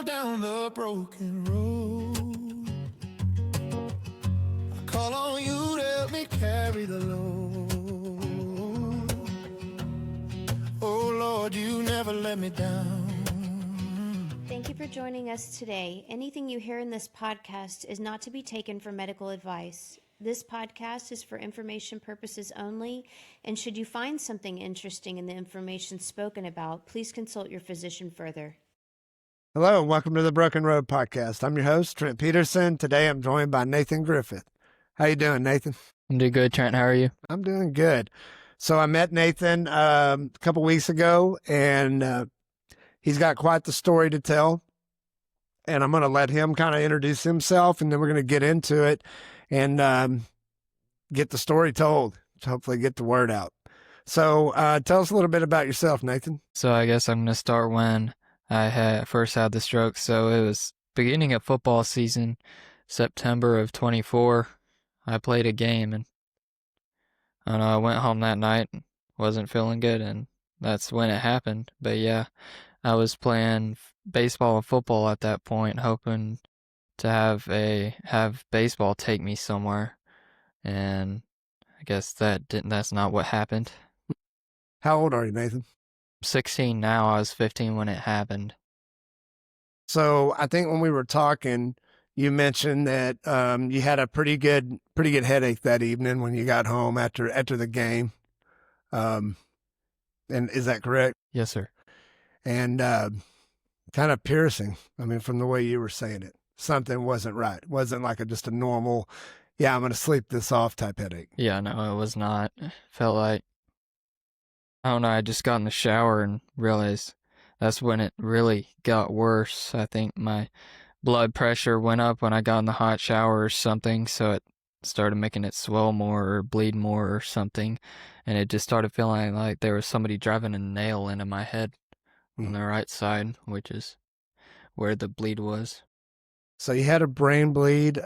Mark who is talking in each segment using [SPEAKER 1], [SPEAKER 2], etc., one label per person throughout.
[SPEAKER 1] down the broken road. I call on you to help me carry the load. Oh Lord, you never let me down.
[SPEAKER 2] Thank you for joining us today. Anything you hear in this podcast is not to be taken for medical advice. This podcast is for information purposes only, and should you find something interesting in the information spoken about, please consult your physician further.
[SPEAKER 3] Hello, and welcome to the Broken Road Podcast. I'm your host, Trent Peterson. Today I'm joined by Nathan Griffith. How you doing, Nathan?
[SPEAKER 4] I'm doing good, Trent. How are you?
[SPEAKER 3] I'm doing good. So I met Nathan a couple weeks ago, and he's got quite the story to tell. And I'm going to let him kind of introduce himself, and then we're going to get into it and get the story told, to hopefully get the word out. So tell us a little bit about yourself, Nathan.
[SPEAKER 4] So I guess I'm going to start when I first had the stroke. So it was beginning of football season, September of 24. I played a game, and I went home that night, wasn't feeling good, and that's when it happened. But yeah, I was playing baseball and football at that point, hoping to have baseball take me somewhere, and I guess that's not what happened.
[SPEAKER 3] How old are you, Nathan?
[SPEAKER 4] 16 now. I was 15 when it happened.
[SPEAKER 3] So I think when we were talking, you mentioned that you had a pretty good headache that evening when you got home after the game. And is that correct?
[SPEAKER 4] Yes, sir.
[SPEAKER 3] And kind of piercing. I mean, from the way you were saying it, something wasn't right. It wasn't like just a normal, I'm going to sleep this off type headache.
[SPEAKER 4] Yeah, no, it was not. Felt like, I don't know, I just got in the shower and realized that's when it really got worse. I think my blood pressure went up when I got in the hot shower or something, so it started making it swell more or bleed more or something, and it just started feeling like there was somebody driving a nail into my head on the right side, which is where the bleed was.
[SPEAKER 3] So you had a brain bleed,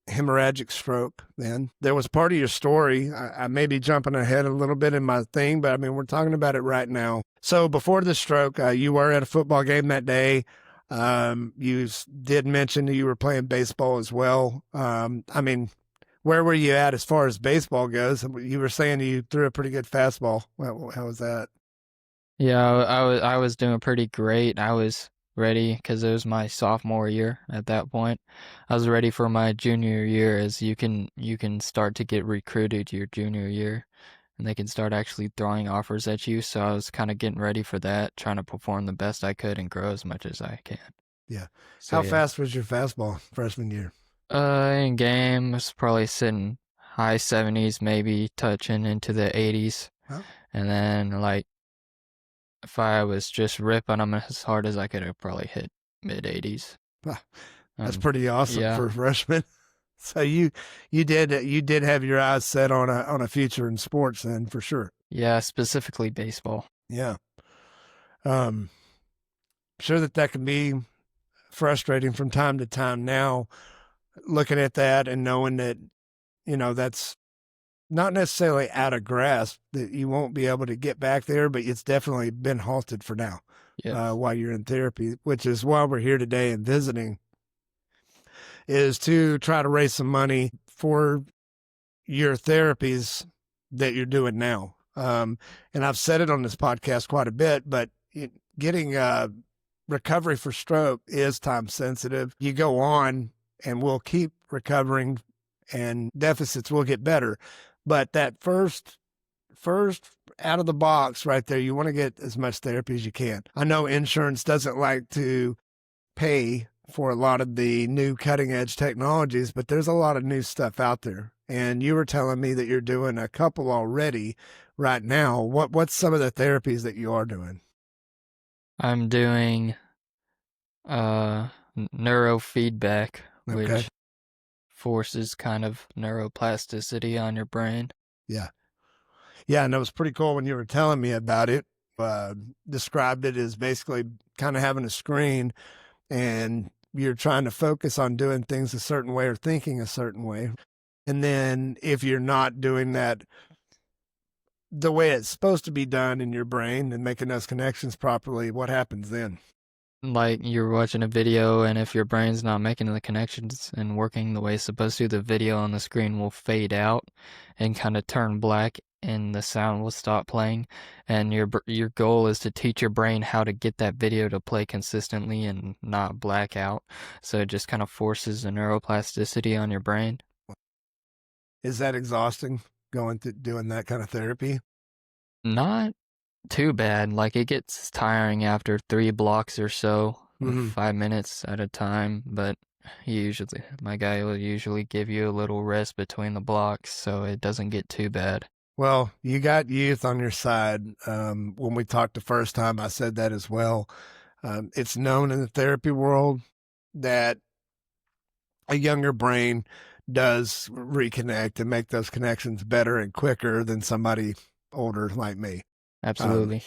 [SPEAKER 3] hemorrhagic stroke then. There was part of your story. I may be jumping ahead a little bit in my thing, but I mean, we're talking about it right now. So before the stroke, you were at a football game that day. You did mention that you were playing baseball as well. I mean, where were you at as far as baseball goes? You were saying you threw a pretty good fastball. How was that?
[SPEAKER 4] Yeah, I was doing pretty great. I was ready because it was my sophomore year at that point. I was ready for my junior year, as you can start to get recruited your junior year, and they can start actually throwing offers at you. So I was kind of getting ready for that, trying to perform the best I could and grow as much as I can.
[SPEAKER 3] Yeah.
[SPEAKER 4] So,
[SPEAKER 3] How fast was your fastball freshman year?
[SPEAKER 4] In game, it was probably sitting high 70s, maybe touching into the 80s.
[SPEAKER 3] Huh?
[SPEAKER 4] And then, like, if I was just ripping them as hard as I could, have probably hit mid 80s.
[SPEAKER 3] Wow. That's pretty awesome for a freshman. So you did have your eyes set on a future in sports then, for sure.
[SPEAKER 4] Yeah, specifically baseball.
[SPEAKER 3] Yeah. Sure that can be frustrating from time to time now, looking at that and knowing that, that's not necessarily out of grasp, that you won't be able to get back there, but it's definitely been halted for now.
[SPEAKER 4] Yes.
[SPEAKER 3] While you're in therapy, which is why we're here today and visiting, is to try to raise some money for your therapies that you're doing now. And I've said it on this podcast quite a bit, but getting recovery for stroke is time sensitive. You go on and we'll keep recovering and deficits will get better. But that first out of the box right there, you want to get as much therapy as you can. I know insurance doesn't like to pay for a lot of the new cutting edge technologies, but there's a lot of new stuff out there. And you were telling me that you're doing a couple already right now. What's some of the therapies that you are doing?
[SPEAKER 4] I'm doing neurofeedback, which forces kind of neuroplasticity on your brain.
[SPEAKER 3] Yeah. Yeah, and it was pretty cool when you were telling me about it. Described it as basically kind of having a screen and you're trying to focus on doing things a certain way or thinking a certain way. And then if you're not doing that the way it's supposed to be done in your brain and making those connections properly, what happens then?
[SPEAKER 4] like you're watching a video, and if your brain's not making the connections and working the way it's supposed to, the video on the screen will fade out and kind of turn black, and the sound will stop playing. And your goal is to teach your brain how to get that video to play consistently and not black out. So it just kind of forces the neuroplasticity on your brain.
[SPEAKER 3] Is that exhausting, going through doing that kind of therapy?
[SPEAKER 4] Not too bad. Like, it gets tiring after 3 blocks or so, 5 minutes at a time, but my guy will usually give you a little rest between the blocks, so it doesn't get too bad.
[SPEAKER 3] Well, you got youth on your side. When we talked the first time, I said that as well. It's known in the therapy world that a younger brain does reconnect and make those connections better and quicker than somebody older like me.
[SPEAKER 4] Absolutely.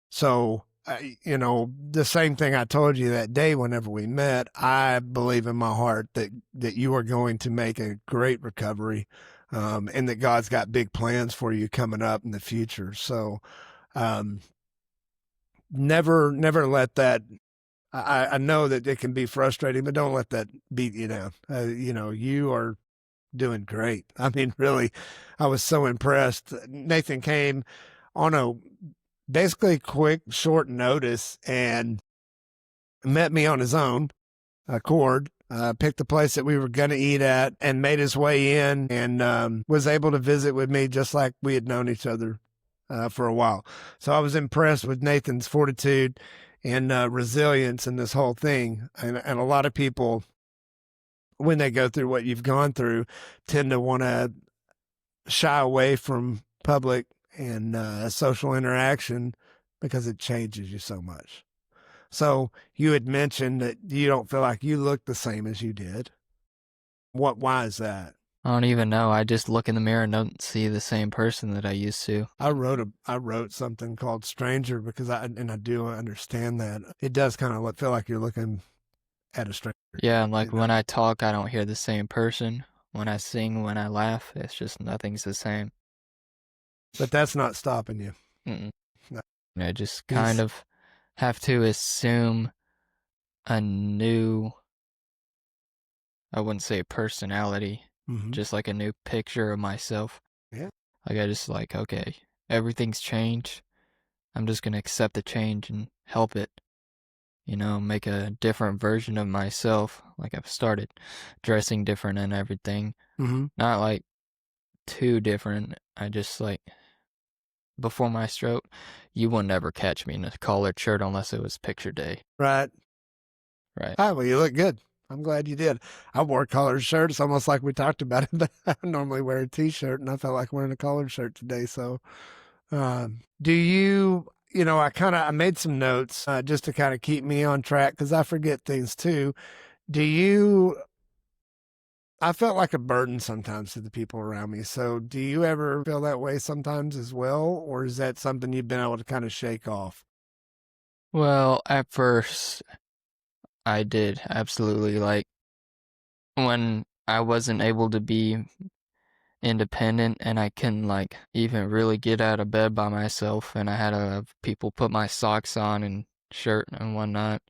[SPEAKER 3] So, the same thing I told you that day whenever we met, I believe in my heart that you are going to make a great recovery, and that God's got big plans for you coming up in the future. So, never let that. I know that it can be frustrating, but don't let that beat you down. You are doing great. I mean, really, I was so impressed. Nathan came on a basically quick, short notice and met me on his own accord, picked the place that we were going to eat at and made his way in, and was able to visit with me just like we had known each other for a while. So I was impressed with Nathan's fortitude and resilience in this whole thing. And a lot of people, when they go through what you've gone through, tend to want to shy away from public and social interaction because it changes you so much. So you had mentioned that you don't feel like you look the same as you did. Why is that?
[SPEAKER 4] I don't even know. I just look in the mirror and don't see the same person that I used to.
[SPEAKER 3] I wrote something called Stranger because I do understand that. It does kind of feel like you're looking at a stranger.
[SPEAKER 4] Yeah, and like when I talk, I don't hear the same person. When I sing, when I laugh, it's just nothing's the same.
[SPEAKER 3] But that's not stopping you.
[SPEAKER 4] Mm-mm. No. I just kind of have to assume a new, I wouldn't say personality, just like a new picture of myself.
[SPEAKER 3] Yeah.
[SPEAKER 4] Like I just like, okay, everything's changed. I'm just going to accept the change and help it, make a different version of myself. Like I've started dressing different and everything. Not like too different. I just like, before my stroke, you will never catch me in a collared shirt unless it was picture day.
[SPEAKER 3] Right.
[SPEAKER 4] Ah,
[SPEAKER 3] well, you look good. I'm glad you did. I wore a collared shirt. It's almost like we talked about it, but I normally wear a t-shirt, and I felt like wearing a collared shirt today. So, do you, I made some notes just to kind of keep me on track because I forget things too. I felt like a burden sometimes to the people around me. So do you ever feel that way sometimes as well? Or is that something you've been able to kind of shake off?
[SPEAKER 4] Well, at first I did, absolutely. Like when I wasn't able to be independent and I couldn't like even really get out of bed by myself, and I had to have people put my socks on and shirt and whatnot.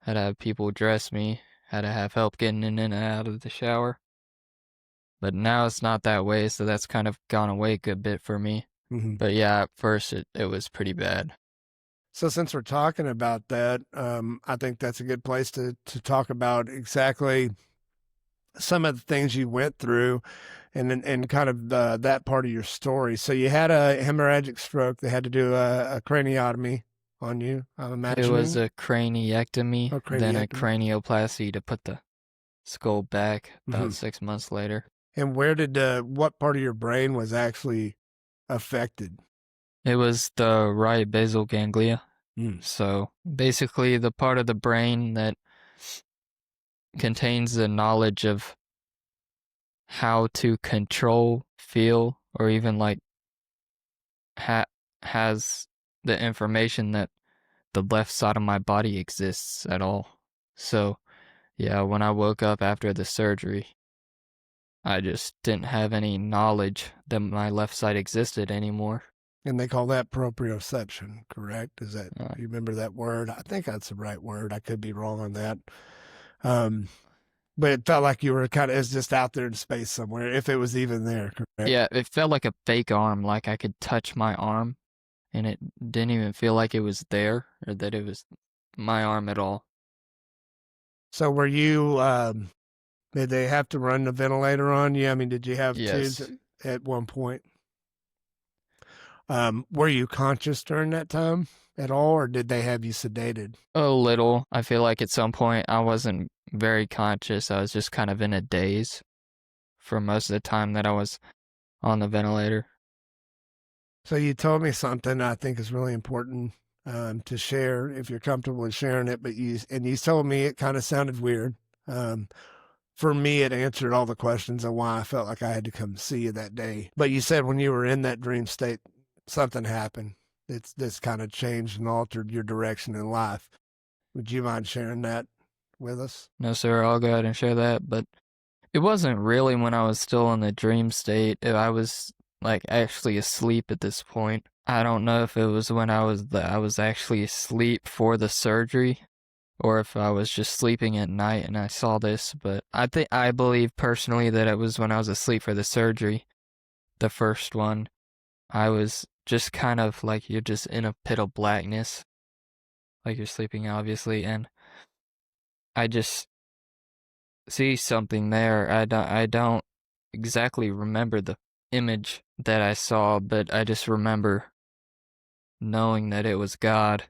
[SPEAKER 4] Had to have people dress me, had to have help getting in and out of the shower. But now it's not that way, so that's kind of gone away a good bit for me. But yeah, at first it was pretty bad.
[SPEAKER 3] So since we're talking about that, I think that's a good place to talk about exactly some of the things you went through and kind of that part of your story. So you had a hemorrhagic stroke. They had to do a craniotomy on you, I'm imagining.
[SPEAKER 4] It was a craniectomy, then a cranioplasty to put the skull back about 6 months later.
[SPEAKER 3] And what part of your brain was actually affected?
[SPEAKER 4] It was the right basal ganglia. So basically the part of the brain that contains the knowledge of how to control, feel, or even like has the information that the left side of my body exists at all. So yeah, when I woke up after the surgery, I just didn't have any knowledge that my left side existed anymore.
[SPEAKER 3] And they call that proprioception, correct? Is that,
[SPEAKER 4] Uh,
[SPEAKER 3] you remember that word? I think that's the right word. I could be wrong on that. But it felt like you were kind of, it's just out there in space somewhere, if it was even there, correct?
[SPEAKER 4] yeah, it felt like a fake arm, like I could touch my arm, and it didn't even feel like it was there or that it was my arm at all.
[SPEAKER 3] So were you, did they have to run the ventilator on you? I mean, did you have tubes
[SPEAKER 4] Yes.
[SPEAKER 3] at one point? Were you conscious during that time at all, or did they have you sedated?
[SPEAKER 4] A little. I feel like at some point I wasn't very conscious. I was just kind of in a daze for most of the time that I was on the ventilator.
[SPEAKER 3] So you told me something I think is really important to share if you're comfortable with sharing it. But you told me it kind of sounded weird. For me, it answered all the questions on why I felt like I had to come see you that day. But you said when you were in that dream state, something happened. This kind of changed and altered your direction in life. Would you mind sharing that with us?
[SPEAKER 4] No, sir, I'll go ahead and share that. But it wasn't really when I was still in the dream state. I was like actually asleep at this point. I don't know if it was when I was actually asleep for the surgery, or if I was just sleeping at night and I saw this, but I believe personally that it was when I was asleep for the surgery, the first one. I was just kind of like you're just in a pit of blackness, like you're sleeping obviously, and I just see something there. I don't exactly remember the image that I saw, but I just remember knowing that it was God,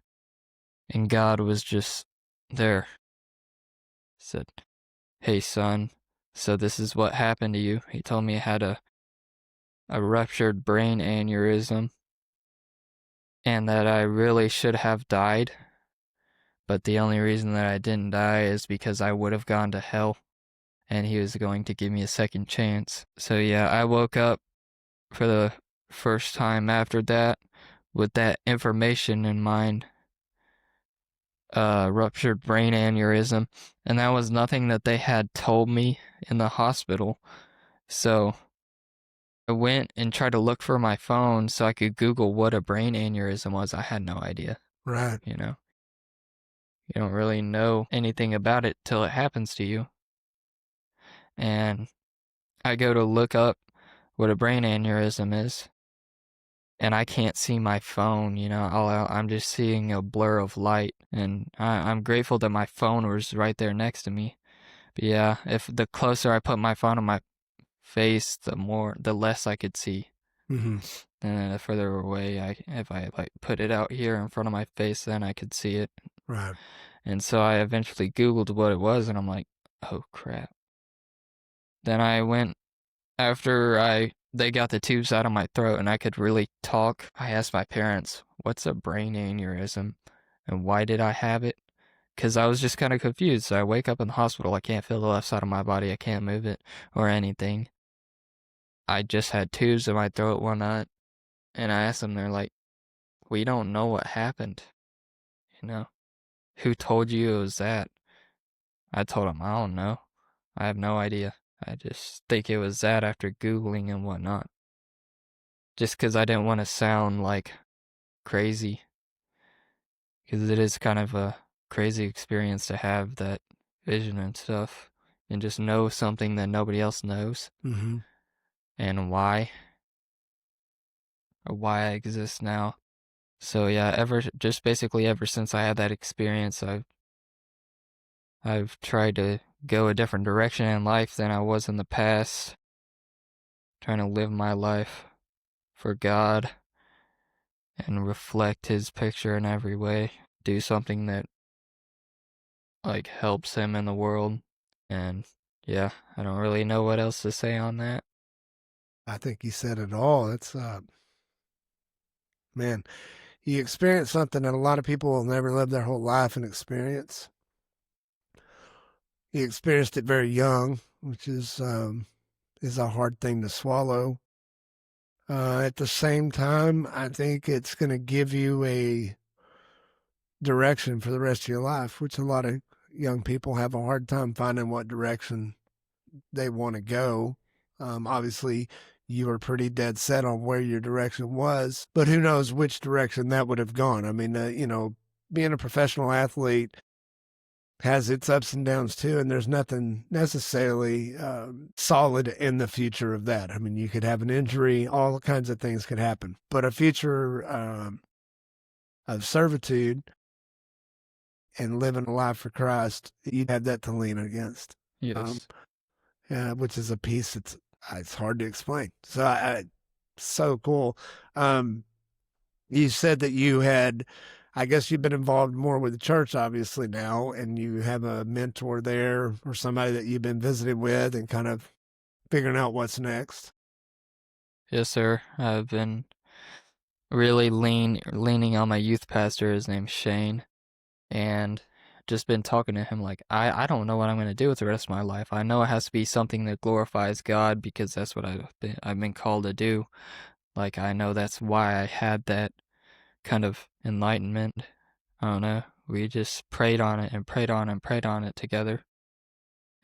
[SPEAKER 4] and God was just there. Said, "Hey son, so this is what happened to you." He told me I had a ruptured brain aneurysm and that I really should have died, but the only reason that I didn't die is because I would have gone to hell, and he was going to give me a second chance. So yeah, I woke up for the first time after that with that information in mind, ruptured brain aneurysm, and that was nothing that they had told me in the hospital. So I went and tried to look for my phone so I could Google what a brain aneurysm was. I had no idea,
[SPEAKER 3] Right.
[SPEAKER 4] you know. You don't really know anything about it till it happens to you. And I go to look up what a brain aneurysm is, and I can't see my phone, you know. I'm just seeing a blur of light, and I'm grateful that my phone was right there next to me. But yeah, if the closer I put my phone on my face, the less I could see.
[SPEAKER 3] Mm-hmm.
[SPEAKER 4] And then the further away, if I like put it out here in front of my face, then I could see it.
[SPEAKER 3] Right.
[SPEAKER 4] And so I eventually Googled what it was, and I'm like, oh crap. Then I went after they got the tubes out of my throat and I could really talk. I asked my parents, what's a brain aneurysm and why did I have it? Because I was just kind of confused. So I wake up in the hospital, I can't feel the left side of my body, I can't move it or anything. I just had tubes in my throat one night, and I asked them, they're like, we don't know what happened, you know? Who told you it was that? I told them, I don't know. I have no idea. I just think it was that after Googling and whatnot. Just because I didn't want to sound like crazy. Because it is kind of a crazy experience to have that vision and stuff. And just know something that nobody else knows.
[SPEAKER 3] Mm-hmm.
[SPEAKER 4] And why. Or why I exist now. So yeah, basically ever since I had that experience, I've tried to go a different direction in life than I was in the past. Trying to live my life for God and reflect his picture in every way. Do something that like helps him in the world. And yeah, I don't really know what else to say on that.
[SPEAKER 3] I think you said it all. It's man, you experience something that a lot of people will never live their whole life and experience. You experienced it very young, which is a hard thing to swallow. At the same time, I think it's going to give you a direction for the rest of your life, which a lot of young people have a hard time finding what direction they want to go. Obviously, you were pretty dead set on where your direction was, but who knows which direction that would have gone. I mean, being a professional athlete has its ups and downs too, and there's nothing necessarily solid in the future of that. I mean, you could have an injury, all kinds of things could happen, but a future of servitude and living a life for Christ, you'd have that to lean against.
[SPEAKER 4] Yes.
[SPEAKER 3] Which is a piece it's hard to explain. So so cool. You said that you had, I guess you've been involved more with the church obviously now, and you have a mentor there or somebody that you've been visiting with and kind of figuring out what's next.
[SPEAKER 4] Yes, sir. I've been really leaning on my youth pastor. His name's Shane, and just been talking to him like, I don't know what I'm going to do with the rest of my life. I know it has to be something that glorifies God because that's what I've been called to do. Like, I know that's why I had that kind of enlightenment. I don't know. We just prayed on it and prayed on and prayed on it together.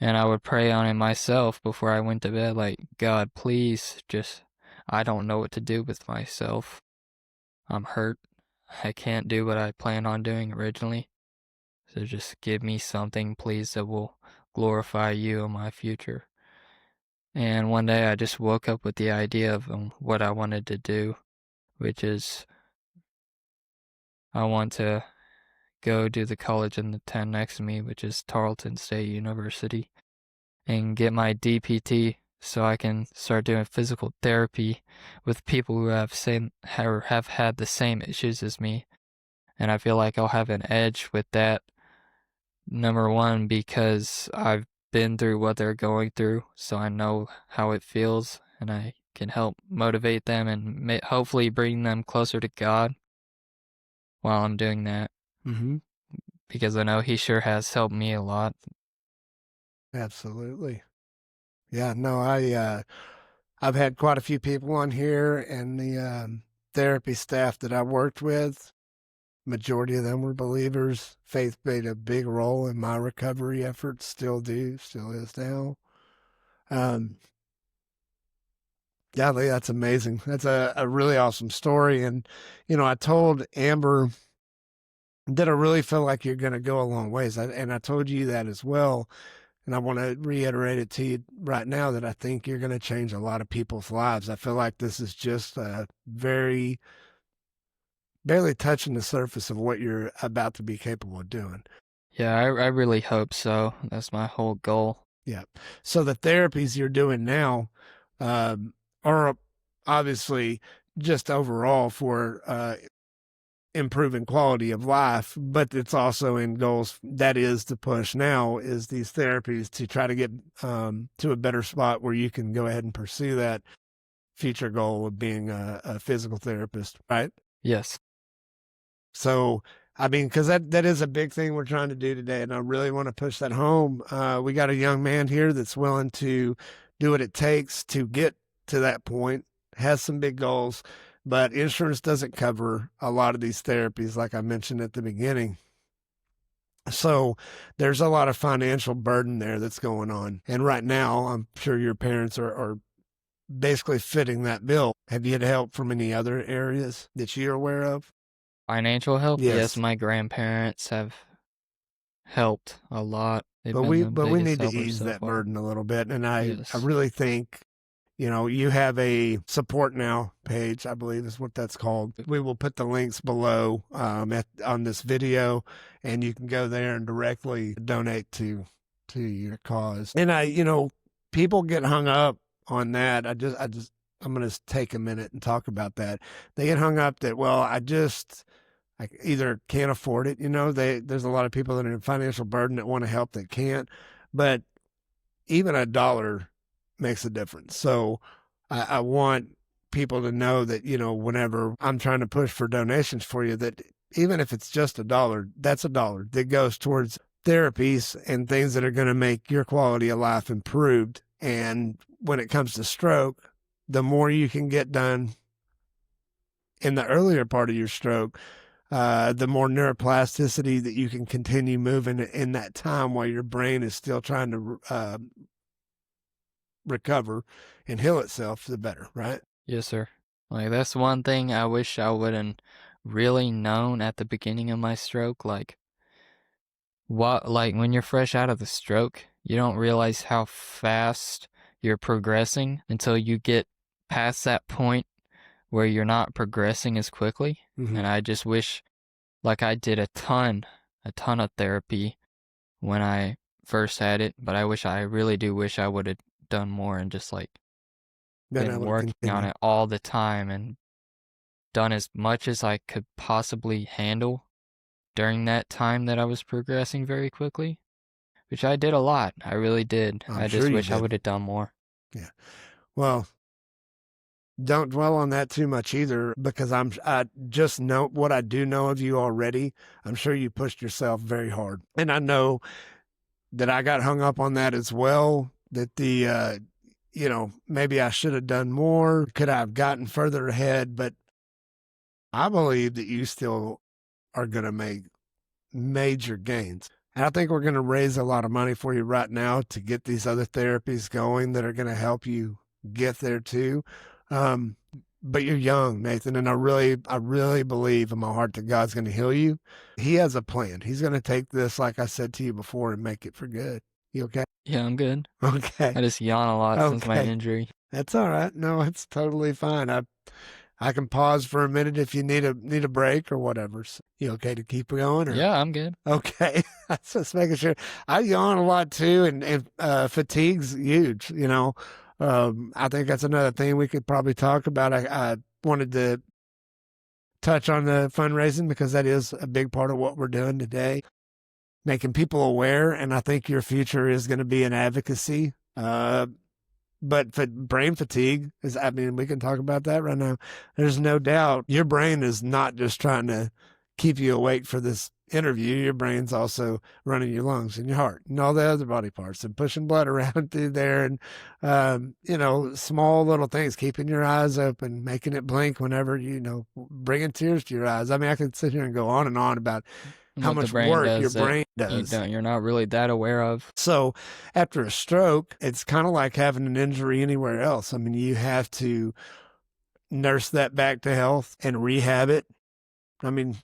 [SPEAKER 4] And I would pray on it myself before I went to bed, like, God, please just, I don't know what to do with myself. I'm hurt. I can't do what I planned on doing originally. So just give me something, please, that will glorify you in my future. And one day I just woke up with the idea of what I wanted to do, which is I want to go do the college in the town next to me, which is Tarleton State University, and get my DPT so I can start doing physical therapy with people who have had the same issues as me. And I feel like I'll have an edge with that. Number one, because I've been through what they're going through, so I know how it feels, and I can help motivate them and hopefully bring them closer to God while I'm doing that.
[SPEAKER 3] Mm-hmm.
[SPEAKER 4] Because I know he sure has helped me a lot.
[SPEAKER 3] Absolutely. Yeah, no, I've had quite a few people on here, and the therapy staff that I worked with, majority of them were believers. Faith played a big role in my recovery efforts, still is now. Yeah, Lee, that's amazing. That's a really awesome story. And, I told Amber that I really feel like you're going to go a long ways. And I told you that as well. And I want to reiterate it to you right now that I think you're going to change a lot of people's lives. I feel like this is just barely touching the surface of what you're about to be capable of doing.
[SPEAKER 4] Yeah, I really hope so. That's my whole goal.
[SPEAKER 3] Yeah. So the therapies you're doing now are obviously just overall for improving quality of life, but it's also in goals. That is the push now, is these therapies to try to get to a better spot where you can go ahead and pursue that future goal of being a physical therapist, right?
[SPEAKER 4] Yes.
[SPEAKER 3] So, I mean, because that is a big thing we're trying to do today, and I really want to push that home. We got a young man here that's willing to do what it takes to get to that point, has some big goals, but insurance doesn't cover a lot of these therapies, like I mentioned at the beginning. So there's a lot of financial burden there that's going on. And right now, I'm sure your parents are basically fitting that bill. Have you had help from any other areas that you're aware of?
[SPEAKER 4] Financial help?
[SPEAKER 3] Yes.
[SPEAKER 4] My grandparents have helped a lot. They've
[SPEAKER 3] But
[SPEAKER 4] been the
[SPEAKER 3] we
[SPEAKER 4] biggest
[SPEAKER 3] need to
[SPEAKER 4] helpers
[SPEAKER 3] ease
[SPEAKER 4] so
[SPEAKER 3] that
[SPEAKER 4] far.
[SPEAKER 3] burden a little bit. And I
[SPEAKER 4] Yes.
[SPEAKER 3] really think, you have a Support Now page, I believe is what that's called. We will put the links below on this video, and you can go there and directly donate to your cause. And people get hung up on that. I'm going to take a minute and talk about that. They get hung up that, well, I either can't afford it. There's a lot of people that are in financial burden that want to help that can't, but even $1 makes a difference. So I want people to know that, whenever I'm trying to push for donations for you, that even if it's just $1, that's $1 that goes towards therapies and things that are going to make your quality of life improved. And when it comes to stroke, the more you can get done in the earlier part of your stroke, the more neuroplasticity that you can continue moving in that time while your brain is still trying to recover and heal itself, the better, right?
[SPEAKER 4] Yes, sir. Like, that's one thing I wish I wouldn't really known at the beginning of my stroke. Like, when you're fresh out of the stroke, you don't realize how fast you're progressing until you get past that point where you're not progressing as quickly.
[SPEAKER 3] Mhm.
[SPEAKER 4] And I just wish, like, I did a ton of therapy when I first had it, but I really do wish I would have done more and just, like, been working on it all the time and done as much as I could possibly handle during that time that I was progressing very quickly, which I did a lot. I really did.
[SPEAKER 3] I'm
[SPEAKER 4] I
[SPEAKER 3] sure
[SPEAKER 4] just
[SPEAKER 3] you
[SPEAKER 4] wish I
[SPEAKER 3] did.
[SPEAKER 4] would have done more.
[SPEAKER 3] Yeah. Well, don't dwell on that too much either, because I just know what I do know of you already. I'm sure you pushed yourself very hard. And I know that I got hung up on that as well, that maybe I should have done more. Could I have gotten further ahead? But I believe that you still are going to make major gains. And I think we're going to raise a lot of money for you right now to get these other therapies going that are going to help you get there too. But you're young, Nathan, and I really believe in my heart that God's going to heal you. He has a plan. He's going to take this, like I said to you before, and make it for good. You okay?
[SPEAKER 4] Yeah, I'm good.
[SPEAKER 3] Okay.
[SPEAKER 4] I just yawn a lot since my
[SPEAKER 3] Okay.
[SPEAKER 4] injury.
[SPEAKER 3] That's all right. No, it's totally fine. I can pause for a minute if you need a break or whatever. So, you okay to keep going? Or?
[SPEAKER 4] Yeah, I'm good.
[SPEAKER 3] Okay. That's just making sure. I yawn a lot too, and fatigue's huge, you know. I think that's another thing we could probably talk about. I wanted to touch on the fundraising because that is a big part of what we're doing today, making people aware. And I think your future is going to be in advocacy. But brain fatigue we can talk about that right now. There's no doubt your brain is not just trying to keep you awake for this interview. Your brain's also running your lungs and your heart and all the other body parts and pushing blood around through there. And, small little things, keeping your eyes open, making it blink whenever, bringing tears to your eyes. I mean, I could sit here and go on and on about how much work your brain does.
[SPEAKER 4] You're not really that aware of.
[SPEAKER 3] So after a stroke, it's kind of like having an injury anywhere else. I mean, you have to nurse that back to health and rehab it. I mean,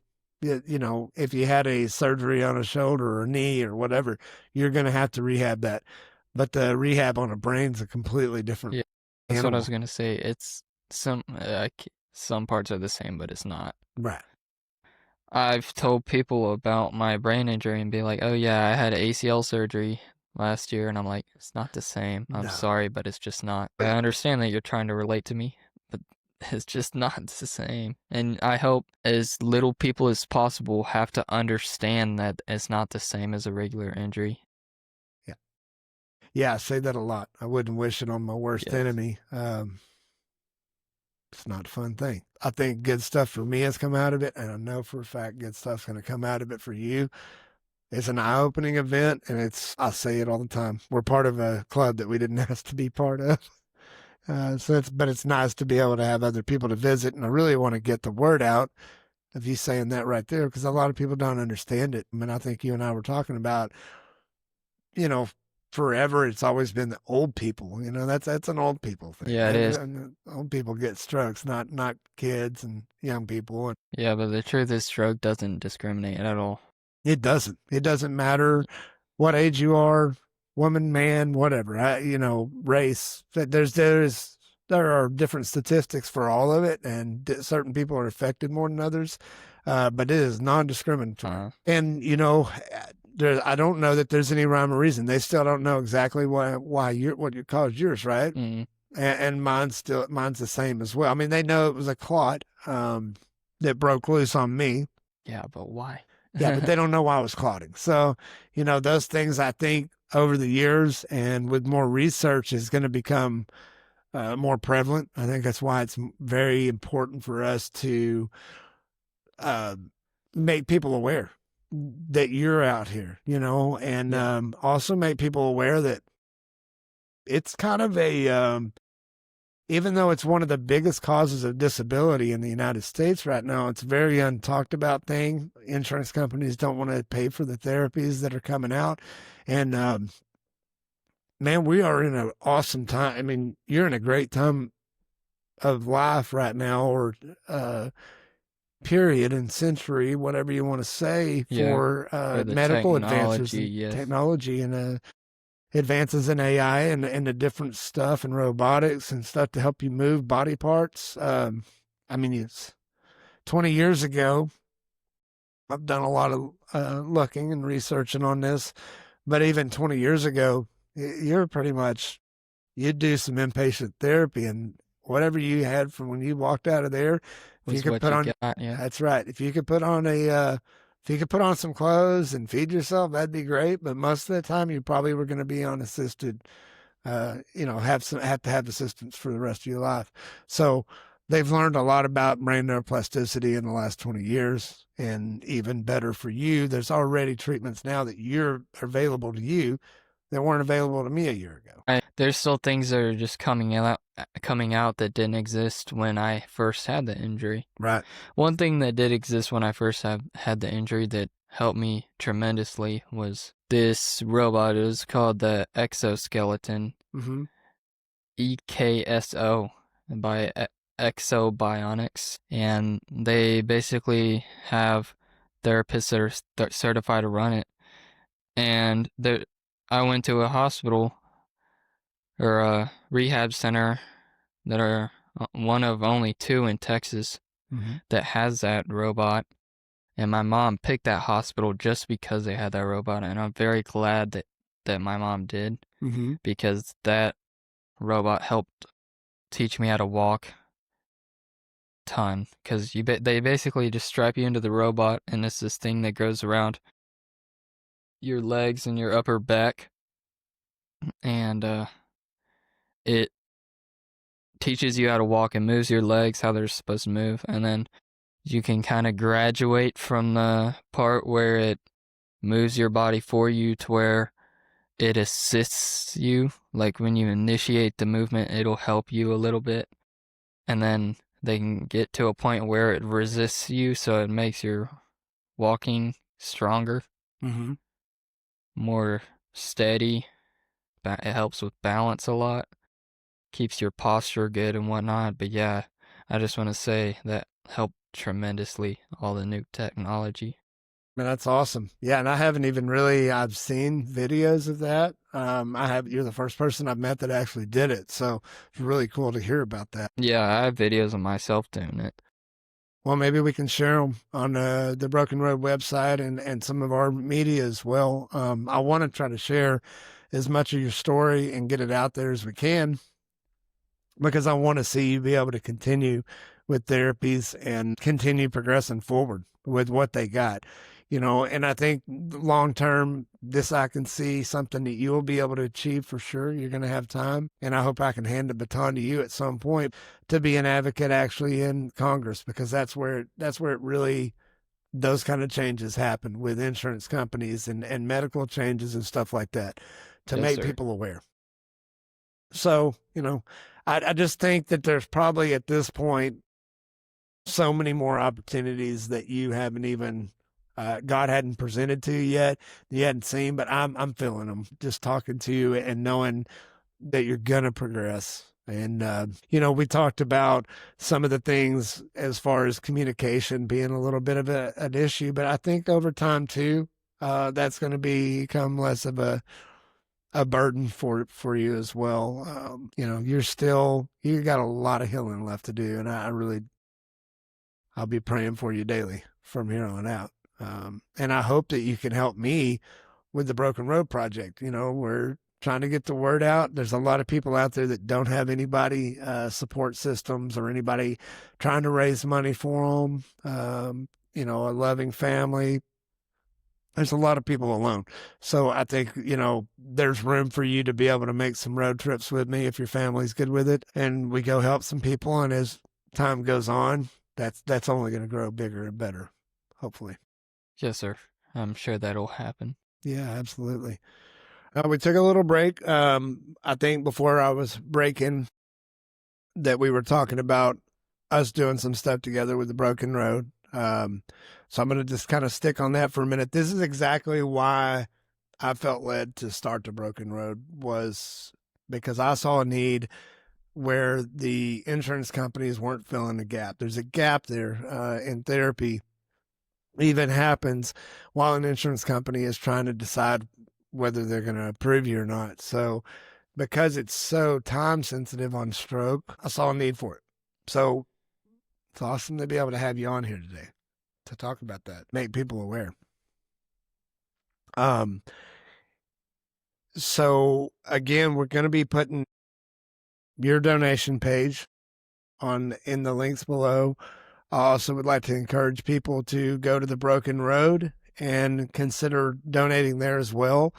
[SPEAKER 3] if you had a surgery on a shoulder or a knee or whatever, you're going to have to rehab that. But the rehab on a brain's a completely different
[SPEAKER 4] That's
[SPEAKER 3] animal.
[SPEAKER 4] what I was going to say. It's some parts are the same, but it's not.
[SPEAKER 3] Right.
[SPEAKER 4] I've told people about my brain injury and be like, oh yeah, I had ACL surgery last year. And I'm like, it's not the same. I'm sorry, but it's just not. I understand that you're trying to relate to me, but it's just not the same. And I hope as little people as possible have to understand that it's not the same as a regular injury.
[SPEAKER 3] Yeah. Yeah, I say that a lot. I wouldn't wish it on my worst enemy. It's not a fun thing. I think good stuff for me has come out of it, and I know for a fact good stuff's going to come out of it for you. It's an eye-opening event, and I say it all the time. We're part of a club that we didn't ask to be part of. But it's nice to be able to have other people to visit, and I really want to get the word out of you saying that right there, because a lot of people don't understand it. I mean, I think you and I were talking about, forever it's always been the old people. That's an old people thing.
[SPEAKER 4] Yeah, it is.
[SPEAKER 3] And old people get strokes, not kids and young people.
[SPEAKER 4] Yeah, but the truth is stroke doesn't discriminate at all.
[SPEAKER 3] It doesn't. It doesn't matter what age you are, woman, man, whatever. Race. There are different statistics for all of it, and certain people are affected more than others. But it is non-discriminatory. And I don't know that there's any rhyme or reason. They still don't know exactly why what you caused yours, right?
[SPEAKER 4] Mm-hmm.
[SPEAKER 3] And mine's the same as well. I mean, they know it was a clot that broke loose on me.
[SPEAKER 4] Yeah, but why?
[SPEAKER 3] Yeah, but they don't know why I was clotting. So, those things I think over the years and with more research is going to become more prevalent. I think that's why it's very important for us to make people aware that you're out here, and also make people aware that it's kind of even though it's one of the biggest causes of disability in the United States right now, it's a very untalked about thing. Insurance companies don't want to pay for the therapies that are coming out. And man, we are in an awesome time. I mean, you're in a great time of life right now, or period and century, whatever you want to say,
[SPEAKER 4] Yeah,
[SPEAKER 3] for
[SPEAKER 4] for the
[SPEAKER 3] medical advances
[SPEAKER 4] technology,
[SPEAKER 3] and
[SPEAKER 4] yes.
[SPEAKER 3] technology and advances in AI and the different stuff and robotics and stuff to help you move body parts. I mean, it's 20 years ago. I've done a lot of looking and researching on this, but even 20 years ago, you're pretty much, you'd do some inpatient therapy, and whatever you had from when you walked out of there, if you
[SPEAKER 4] Was
[SPEAKER 3] could
[SPEAKER 4] what
[SPEAKER 3] put
[SPEAKER 4] you
[SPEAKER 3] on,
[SPEAKER 4] got, yeah.
[SPEAKER 3] that's right. If you could put on if you could put on some clothes and feed yourself, that'd be great. But most of the time, you probably were going to be on assisted, have to have assistance for the rest of your life. So they've learned a lot about brain neuroplasticity in the last 20 years, and even better for you, there's already treatments now that you're available to you that weren't available to me a year ago.
[SPEAKER 4] There's still things that are just coming out that didn't exist when I first had the injury.
[SPEAKER 3] Right.
[SPEAKER 4] One thing that did exist when I first had the injury that helped me tremendously was this robot. It was called the exoskeleton,
[SPEAKER 3] Mm-hmm.
[SPEAKER 4] EKSO, by Exobionics, and they basically have therapists that are certified to run it. And I went to a hospital or a rehab center that are one of only 2 in Texas
[SPEAKER 3] Mm-hmm.
[SPEAKER 4] that has that robot. And my mom picked that hospital just because they had that robot. And I'm very glad that my mom did,
[SPEAKER 3] Mm-hmm.
[SPEAKER 4] because that robot helped teach me how to walk ton. Because they basically just strap you into the robot, and it's this thing that goes around your legs and your upper back. And it teaches you how to walk and moves your legs how they're supposed to move. And then you can kind of graduate from the part where it moves your body for you to where it assists you. Like when you initiate the movement, it'll help you a little bit. And then they can get to a point where it resists you, so it makes your walking stronger,
[SPEAKER 3] Mm-hmm.
[SPEAKER 4] more steady. It helps with balance a lot, keeps your posture good and whatnot. But yeah, I just want to say that helped tremendously, all the new technology.
[SPEAKER 3] Man, that's awesome. Yeah, and I haven't even really, I've seen videos of that. You're the first person I've met that actually did it. So it's really cool to hear about that.
[SPEAKER 4] Yeah, I have videos of myself doing it.
[SPEAKER 3] Well, maybe we can share them on the Broken Road website and some of our media as well. I want to try to share as much of your story and get it out there as we can, because I want to see you be able to continue with therapies and continue progressing forward with what they got. And I think long term, this I can see something that you'll be able to achieve for sure. You're going to have time. And I hope I can hand the baton to you at some point to be an advocate actually in Congress, because that's where it really, those kind of changes happen with insurance companies and medical changes and stuff like that, to
[SPEAKER 4] Yes,
[SPEAKER 3] make
[SPEAKER 4] sir.
[SPEAKER 3] people aware. So, I just think that there's probably at this point so many more opportunities that you haven't even, God hadn't presented to you yet, you hadn't seen, but I'm feeling them just talking to you and knowing that you're gonna progress. And we talked about some of the things as far as communication being a little bit of an issue, but I think over time too, that's going to become less of a burden for you as well. You got a lot of healing left to do, and I'll be praying for you daily from here on out. And I hope that you can help me with the Broken Road Project. We're trying to get the word out. There's a lot of people out there that don't have anybody, support systems or anybody trying to raise money for them. A loving family. There's a lot of people alone. So I think, there's room for you to be able to make some road trips with me if your family's good with it. And we go help some people. And as time goes on, that's only going to grow bigger and better, hopefully.
[SPEAKER 4] Yes, sir. I'm sure that'll happen.
[SPEAKER 3] Yeah, absolutely. We took a little break. I think before I was breaking that we were talking about us doing some stuff together with the Broken Road. So I'm going to just kind of stick on that for a minute. This is exactly why I felt led to start the Broken Road was because I saw a need where the insurance companies weren't filling the gap. There's a gap there in therapy. Even happens while an insurance company is trying to decide whether they're going to approve you or not. So because it's so time sensitive on stroke, I saw a need for it. So it's awesome to be able to have you on here today to talk about that, make people aware. So again, we're going to be putting your donation page in the links below. I also would like to encourage people to go to the Broken Road and consider donating there as well,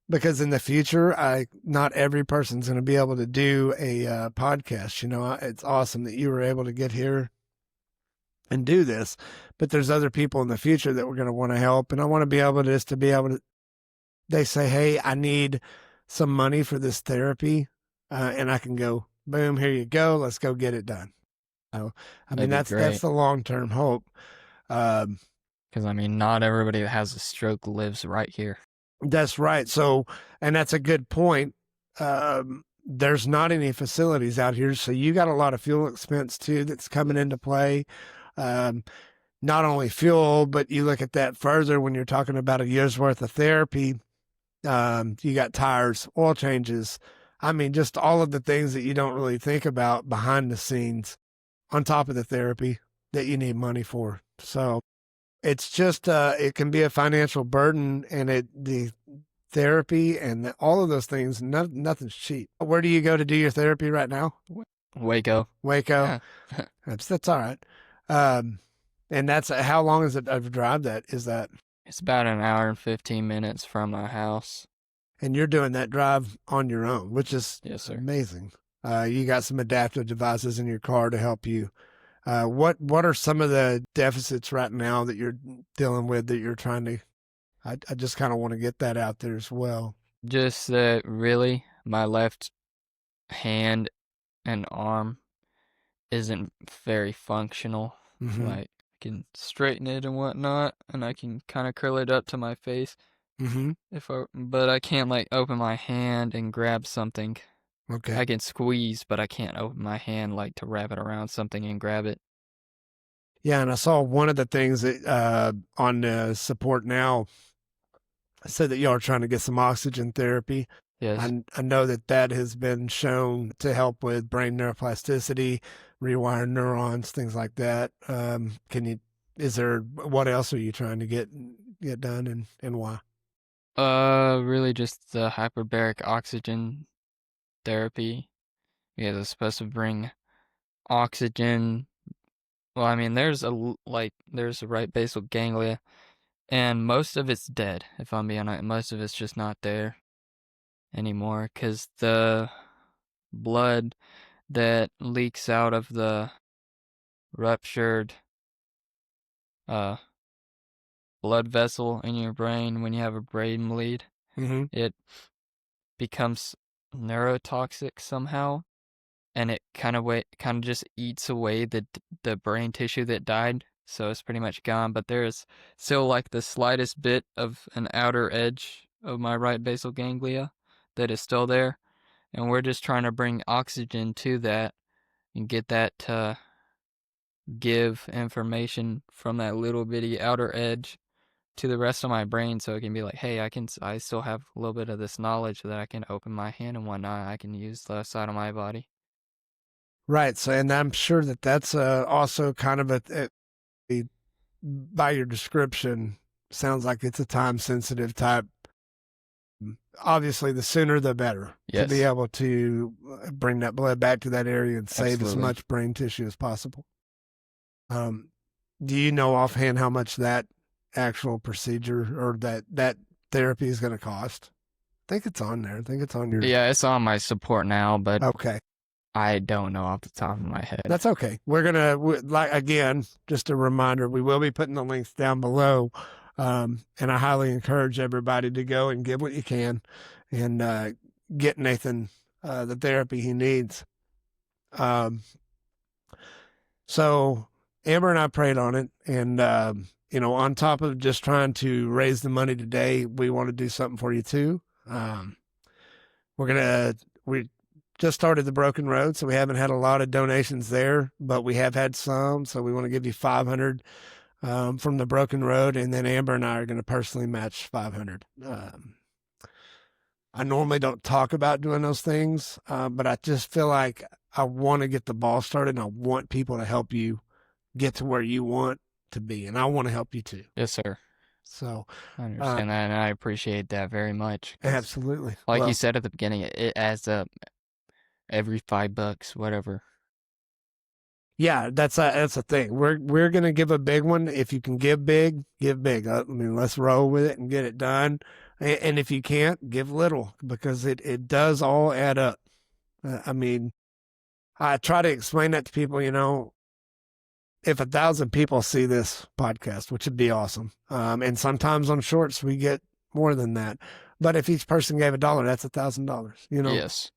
[SPEAKER 3] because in the future, not every person's going to be able to do a podcast. You know, it's awesome that you were able to get here and do this, but there's other people in the future that we're going to want to help, and I want to be able to they say, hey, I need some money for this therapy, and I can go, boom, here you go, let's go get it done. So, I mean, that's the long-term hope.
[SPEAKER 4] Because, I mean, not everybody that has a stroke lives right here.
[SPEAKER 3] That's right. So, and that's a good point. There's not any facilities out here, so you got a lot of fuel expense too that's coming into play. Not only fuel, but you look at that further when you're talking about a year's worth of therapy. You got tires, oil changes. I mean, just all of the things that you don't really think about behind the scenes on top of the therapy that you need money for. So it's just, it can be a financial burden, and the therapy and all of those things, nothing's cheap. Where do you go to do your therapy right now?
[SPEAKER 4] Waco.
[SPEAKER 3] Yeah. That's all right. And that's, how long is it of a drive is that?
[SPEAKER 4] It's about an hour and 15 minutes from my house.
[SPEAKER 3] And you're doing that drive on your own, which is amazing. You got some adaptive devices in your car to help you. What are some of the deficits right now that you're dealing with that you're trying to, I just kind of want to get that out there as well.
[SPEAKER 4] Just that really my left hand and arm isn't very functional.
[SPEAKER 3] Mm-hmm.
[SPEAKER 4] Like, I can straighten it and whatnot, and I can kind of curl it up to my face.
[SPEAKER 3] Mm-hmm.
[SPEAKER 4] But I can't like open my hand and grab something.
[SPEAKER 3] Okay.
[SPEAKER 4] I can squeeze, but I can't open my hand like to wrap it around something and grab it.
[SPEAKER 3] Yeah, and I saw one of the things that on Support Now said that y'all are trying to get some oxygen therapy.
[SPEAKER 4] Yes.
[SPEAKER 3] I know that has been shown to help with brain neuroplasticity, rewire neurons, things like that. What else are you trying to get done, and why?
[SPEAKER 4] Really just the hyperbaric oxygen therapy. Yeah, it's supposed to bring oxygen. Well, I mean, there's a right basal ganglia, and most of it's dead, if I'm being honest. Most of it's just not there anymore, because the blood that leaks out of the ruptured blood vessel in your brain when you have a brain bleed, it becomes neurotoxic somehow, and it kind of just eats away the brain tissue that died, so it's pretty much gone. But there's still like the slightest bit of an outer edge of my right basal ganglia that is still there, and we're just trying to bring oxygen to that and get that to give information from that little bitty outer edge to the rest of my brain, so it can be like, hey, I still have a little bit of this knowledge that I can open my hand and whatnot. I can use the side of my body.
[SPEAKER 3] Right. So, and I'm sure that's also kind of by your description, sounds like it's a time sensitive type. Obviously, the sooner the better.
[SPEAKER 4] Yes.
[SPEAKER 3] To be able to bring that blood back to that area and save as much brain tissue as possible. Do you know offhand how much that actual procedure or that therapy is going to cost? I think it's on there. I think it's on your.
[SPEAKER 4] Yeah, it's on my Support Now, but
[SPEAKER 3] okay.
[SPEAKER 4] I don't know off the top of my head.
[SPEAKER 3] That's okay. We're gonna again, just a reminder. We will be putting the links down below, and I highly encourage everybody to go and give what you can, and get Nathan the therapy he needs. So Amber and I prayed on it, and on top of just trying to raise the money today, we want to do something for you too. We just started the Broken Road, so we haven't had a lot of donations there, but we have had some. So we want to give you 500 from the Broken Road, and then Amber and I are going to personally match 500. I normally don't talk about doing those things, but I just feel like I want to get the ball started, and I want people to help you get to where you want to be, and I want to help you too.
[SPEAKER 4] Yes, sir.
[SPEAKER 3] So
[SPEAKER 4] I understand that, and I appreciate that very much.
[SPEAKER 3] Absolutely.
[SPEAKER 4] Like you said at the beginning, it adds up every $5, whatever.
[SPEAKER 3] Yeah, that's a thing. We're gonna give a big one. If you can give big, give big. I mean, let's roll with it and get it done. And if you can't, give little, because it does all add up. I mean, I try to explain that to people. If 1,000 people see this podcast, which would be awesome, and sometimes on shorts we get more than that. But if each person gave $1, that's $1,000.
[SPEAKER 4] Yes.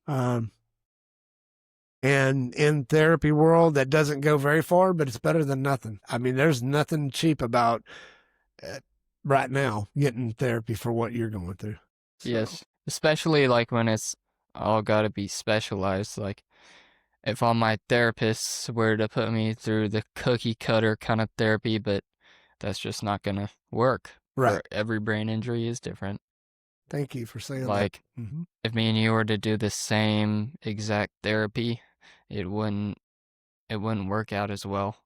[SPEAKER 3] And in therapy world, that doesn't go very far, but it's better than nothing. I mean, there's nothing cheap about right now getting therapy for what you're going through. So.
[SPEAKER 4] Yes, especially like when it's all got to be specialized. Like if all my therapists were to put me through the cookie cutter kind of therapy, but that's just not going to work.
[SPEAKER 3] Right.
[SPEAKER 4] Every brain injury is different.
[SPEAKER 3] Thank you for saying
[SPEAKER 4] like,
[SPEAKER 3] that. Mm-hmm.
[SPEAKER 4] If me and you were to do the same exact therapy, it wouldn't work out as well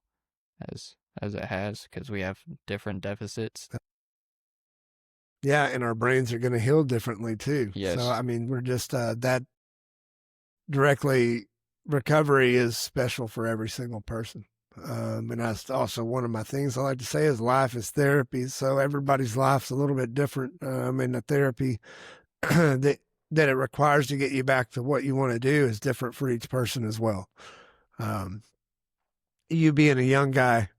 [SPEAKER 4] as it has, because we have different deficits.
[SPEAKER 3] Yeah, and our brains are going to heal differently too.
[SPEAKER 4] Yes.
[SPEAKER 3] So I mean, we're just that directly recovery is special for every single person. And that's also one of my things I like to say is life is therapy. So everybody's life's a little bit different. And the therapy that it requires to get you back to what you want to do is different for each person as well. You being a young guy,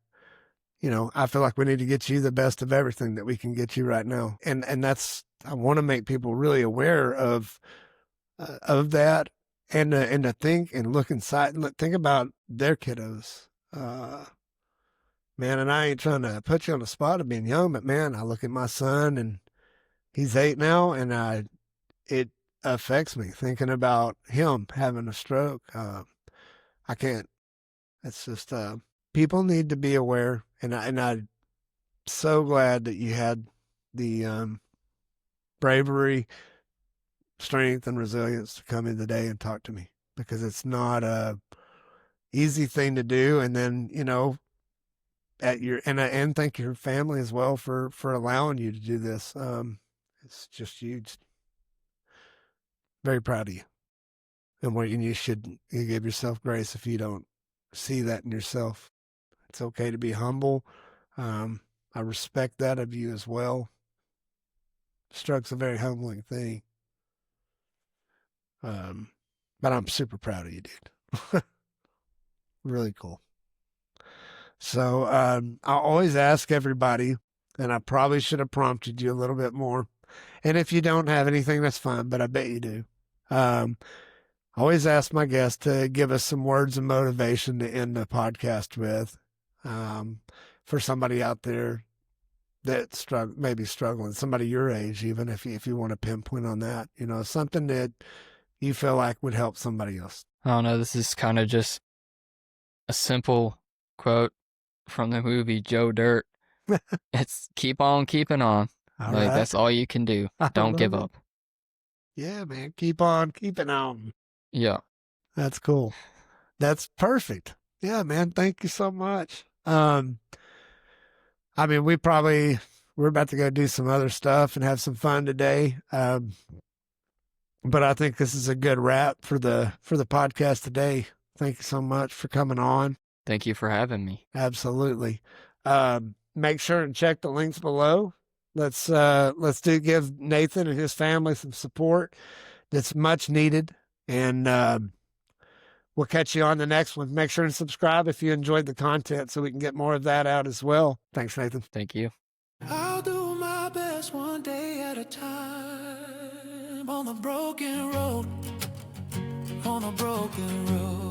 [SPEAKER 3] I feel like we need to get you the best of everything that we can get you right now. And that's, I want to make people really aware of that, and to think and look inside and think about their kiddos. Man, and I ain't trying to put you on the spot of being young, but man, I look at my son and he's 8 now, and it affects me thinking about him having a stroke. I can't, it's just, people need to be aware. And I'm so glad that you had the, bravery, strength, and resilience to come in today and talk to me, because it's not a easy thing to do. And then, and thank your family as well for allowing you to do this. It's just huge. Very proud of you. And you give yourself grace if you don't see that in yourself. It's okay to be humble. I respect that of you as well. Stroke's a very humbling thing. But I'm super proud of you, dude. Really cool. So I always ask everybody, and I probably should have prompted you a little bit more. And if you don't have anything, that's fine, but I bet you do. I always ask my guests to give us some words of motivation to end the podcast with, for somebody out there that maybe struggling, somebody your age, even if you want to pinpoint on that, something that you feel like would help somebody else.
[SPEAKER 4] I don't know. This is kind of just a simple quote from the movie Joe Dirt. It's keep on keeping on.
[SPEAKER 3] All
[SPEAKER 4] right. That's all you can do. Don't give up.
[SPEAKER 3] Yeah, man. Keep on keeping on.
[SPEAKER 4] Yeah.
[SPEAKER 3] That's cool. That's perfect. Yeah, man. Thank you so much. I mean, we're about to go do some other stuff and have some fun today. But I think this is a good wrap for the podcast today. Thank you so much for coming on.
[SPEAKER 4] Thank you for having me.
[SPEAKER 3] Absolutely. Make sure and check the links below. Let's give Nathan and his family some support that's much needed. And we'll catch you on the next one. Make sure and subscribe if you enjoyed the content so we can get more of that out as well. Thanks, Nathan.
[SPEAKER 4] Thank you.
[SPEAKER 1] I'll do my best one day at a time on the broken road, on a broken road.